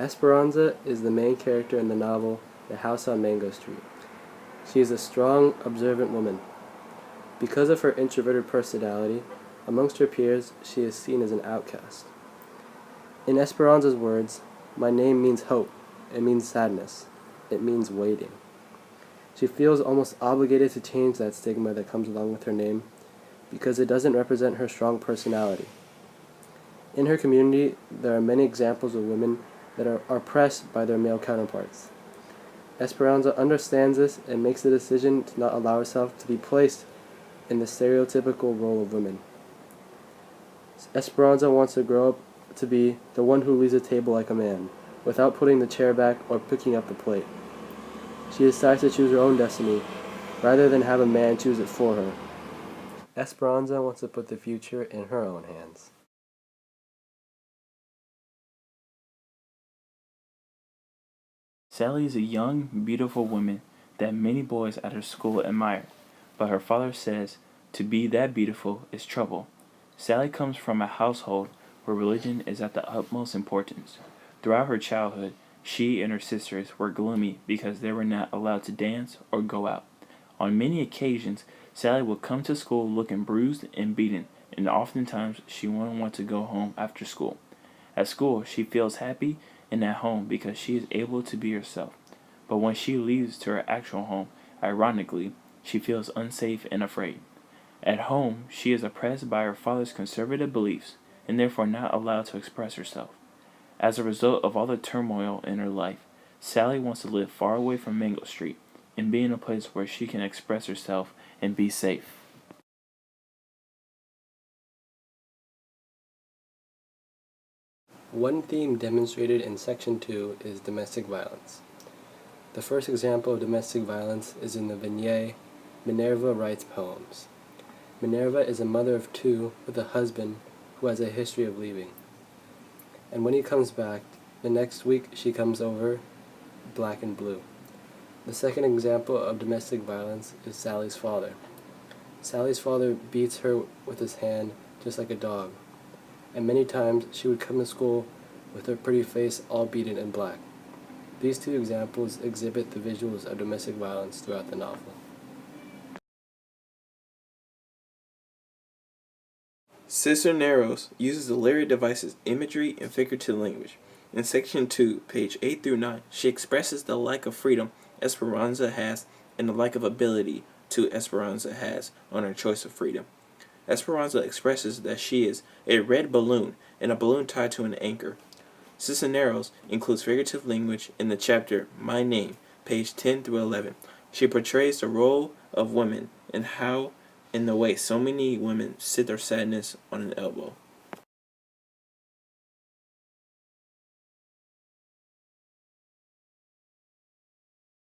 Esperanza is the main character in the novel The House on Mango Street. She is a strong, observant woman. Because of her introverted personality, amongst her peers, she is seen as an outcast. In Esperanza's words, my name means hope. It means sadness. It means waiting. She feels almost obligated to change that stigma that comes along with her name because it doesn't represent her strong personality. In her community, there are many examples of women that are oppressed by their male counterparts. Esperanza understands this and makes the decision to not allow herself to be placed in the stereotypical role of women. Esperanza wants to grow up to be the one who leaves the table like a man, without putting the chair back or picking up the plate. She decides to choose her own destiny, rather than have a man choose it for her. Esperanza wants to put the future in her own hands. Sally is a young, beautiful woman that many boys at her school admire, but her father says to be that beautiful is trouble. Sally comes from a household where religion is at the utmost importance. Throughout her childhood, she and her sisters were gloomy because they were not allowed to dance or go out. On many occasions, Sally would come to school looking bruised and beaten, and oftentimes she wouldn't want to go home after school. At school, she feels happy and at home because she is able to be herself. But when she leaves to her actual home, ironically, she feels unsafe and afraid. At home, she is oppressed by her father's conservative beliefs and therefore not allowed to express herself. As a result of all the turmoil in her life, Sally wants to live far away from Mango Street and be in a place where she can express herself and be safe. One theme demonstrated in Section 2 is domestic violence. The first example of domestic violence is in the vignette Minerva Writes Poems. Minerva is a mother of two with a husband who has a history of leaving. And when he comes back, the next week she comes over black and blue. The second example of domestic violence is Sally's father. Sally's father beats her with his hand just like a dog, and many times she would come to school with her pretty face all beaten in black. These two examples exhibit the visuals of domestic violence throughout the novel. Cisneros uses the lyric device's imagery and figurative language. In Section 2, page 8 through 9, she expresses the lack of freedom Esperanza has and the lack of ability Esperanza has on her choice of freedom. Esperanza expresses that she is a red balloon and a balloon tied to an anchor. Cisneros includes figurative language in the chapter My Name, page 10 through 11. She portrays the role of women and how in the way so many women sit their sadness on an elbow.